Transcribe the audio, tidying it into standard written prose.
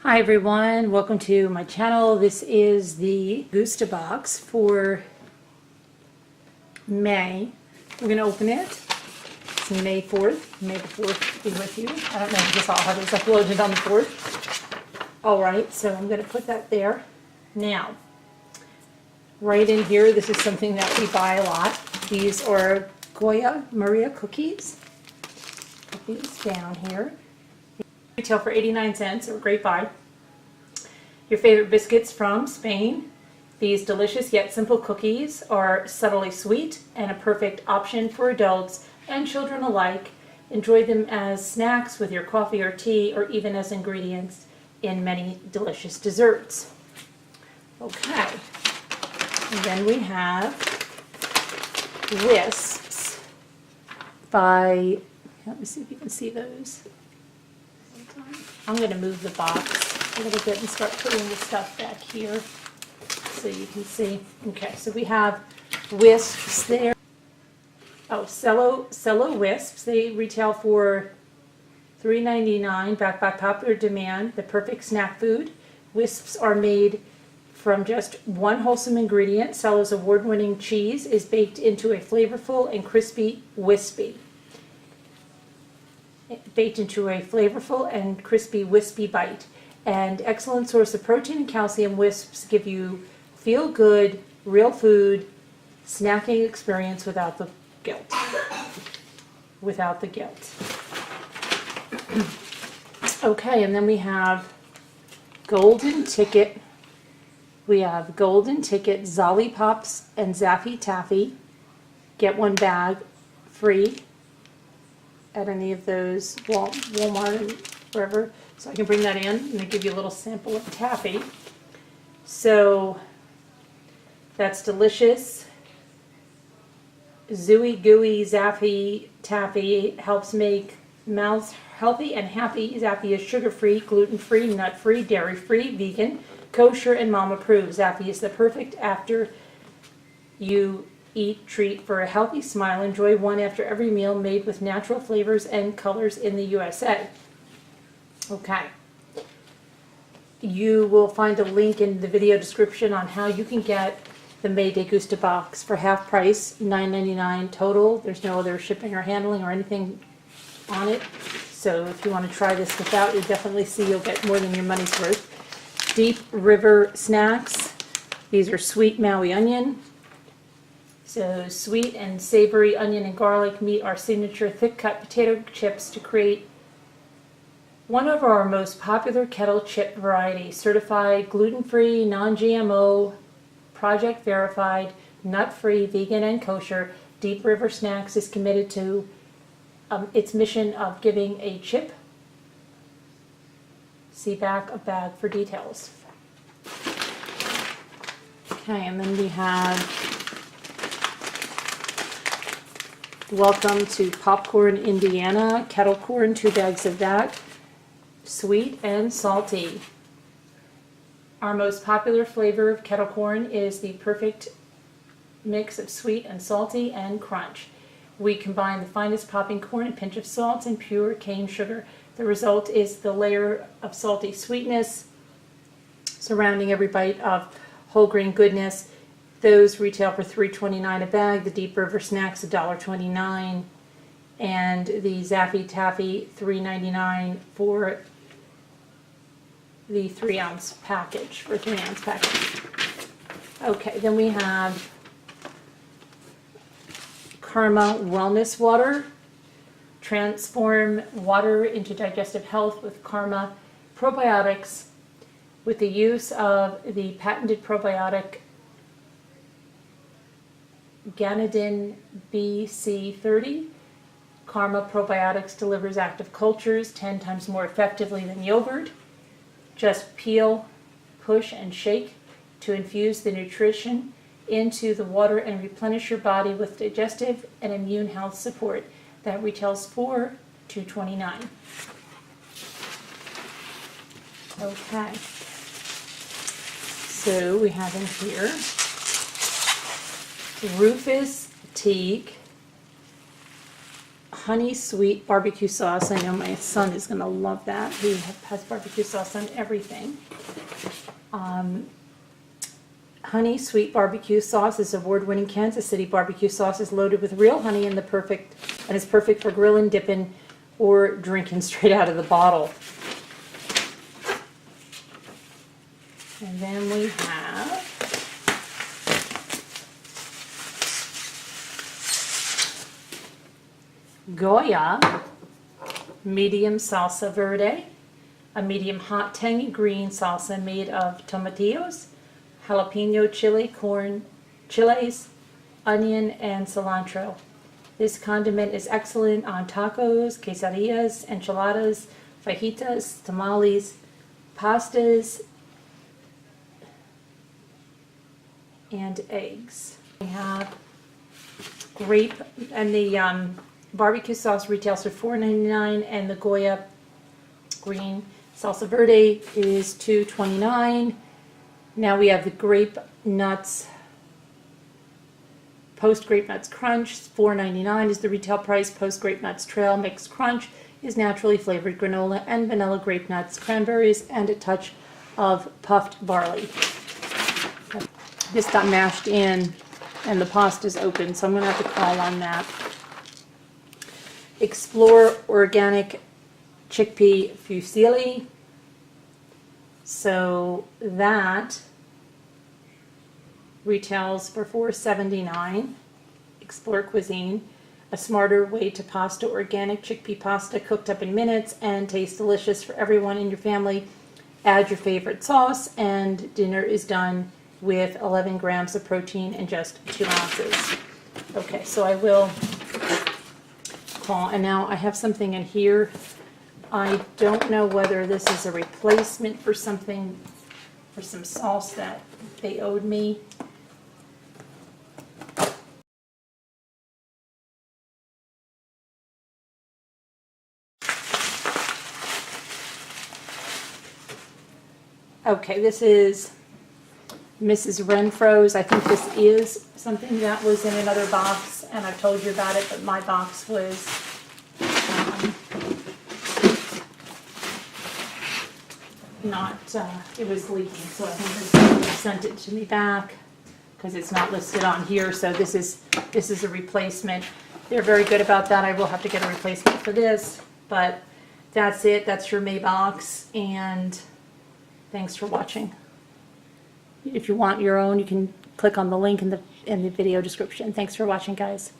Hi everyone, welcome to my channel. This is the Degusta Box for May. We're going to open it. It's May 4th. May the 4th be with you. I don't know, I guess I'll have this uploaded on the 4th. Alright, so I'm going to put that there. Now, right in here, this is something that we buy a lot. These are Goya Maria cookies. Put these down here. Retail for 89 cents, so a great buy. Your favorite biscuits from Spain. These delicious yet simple cookies are subtly sweet and a perfect option for adults and children alike. Enjoy them as snacks with your coffee or tea, or even as ingredients in many delicious desserts. Okay, and then we have Wisps by, let me see if you can see those. I'm going to move the box a little bit and start putting the stuff back here so you can see. Okay, so we have Wisps there. Oh, Cello Wisps. They retail for $3.99, backed by popular demand. The perfect snack food. Wisps are made from just one wholesome ingredient. Cello's award-winning cheese is baked into a flavorful and crispy wispy. Baked into a flavorful and crispy wispy bite. And excellent source of protein and calcium, Wisps give you feel-good, real food, snacking experience without the guilt. Without the guilt. Okay, and then we have Golden Ticket. We have Golden Ticket, Zolly Pops, and Zaffy Taffy. Get one bag free at any of those Walmart and wherever. So I can bring that in and they give you a little sample of taffy. So that's delicious. Zooey Gooey Zaffy Taffy helps make mouths healthy and happy. Zaffy is sugar-free, gluten-free, nut-free, dairy-free, vegan, kosher, and mom-approved. Zaffy is the perfect after you eat treat for a healthy smile. Enjoy one after every meal, made with natural flavors and colors in the USA. Okay. You will find a link in the video description on how you can get the May Degusta Box for half price, $9.99 total. There's no other shipping or handling or anything on it. So if you want to try this without, you'll definitely see you'll get more than your money's worth. Deep River Snacks. These are sweet Maui onion. So sweet and savory onion and garlic meet our signature thick-cut potato chips to create one of our most popular kettle chip varieties. Certified gluten-free, non-GMO, project verified, nut-free, vegan, and kosher. Deep River Snacks is committed to its mission of giving a chip. See back of bag for details. Okay, and then we have Welcome to Popcorn, Indiana. Kettle corn, 2 bags of that. Sweet and salty. Our most popular flavor of kettle corn is the perfect mix of sweet and salty and crunch. We combine the finest popping corn, a pinch of salt, and pure cane sugar. The result is the layer of salty sweetness surrounding every bite of whole grain goodness. Those retail for $3.29 a bag. The Deep River Snacks $1.29, and the Zaffy Taffy $3.99 for the 3-ounce package. Okay, then we have Karma Wellness Water. Transform water into digestive health with Karma probiotics. With the use of the patented probiotic Ganadin BC30, Karma Probiotics delivers active cultures 10 times more effectively than yogurt. Just peel, push, and shake to infuse the nutrition into the water and replenish your body with digestive and immune health support. That retails for $2.29. Okay. So we have in here Rufus Teague honey sweet barbecue sauce. I know my son is going to love that. He has barbecue sauce on everything. Honey sweet barbecue sauce is award-winning Kansas City barbecue sauce. Is loaded with real honey and is perfect for grilling, dipping, or drinking straight out of the bottle. And then we have Goya medium salsa verde, a medium hot tangy green salsa made of tomatillos, jalapeno chili, corn, chiles, onion, and cilantro. This condiment is excellent on tacos, quesadillas, enchiladas, fajitas, tamales, pastas, and eggs. We have grape, and the barbecue sauce retails for $4.99, and the Goya green salsa verde is $2.29. Now we have the grape nuts, Post Grape Nuts Crunch, $4.99 is the retail price. Post Grape Nuts Trail Mix Crunch is naturally flavored granola and vanilla grape nuts, cranberries, and a touch of puffed barley. This got mashed in and the pasta's open, so I'm going to have to call on that. Explore Organic Chickpea Fusilli. So that retails for $4.79. Explore Cuisine, a smarter way to pasta. Organic chickpea pasta cooked up in minutes and tastes delicious for everyone in your family. Add your favorite sauce and dinner is done with 11 grams of protein and just 2 ounces. Okay, so I will call, and now I have something in here. I don't know whether this is a replacement for something, for some sauce that they owed me. Okay, this is Mrs. Renfro's. I think this is something that was in another box, and I've told you about it, but my box was not, it was leaking, so I think they sent it to me back because it's not listed on here. So this is a replacement. They're very good about that. I will have to get a replacement for this, but that's it. That's your May box, and thanks for watching. If you want your own, you can click on the link in the video description. Thanks for watching, guys.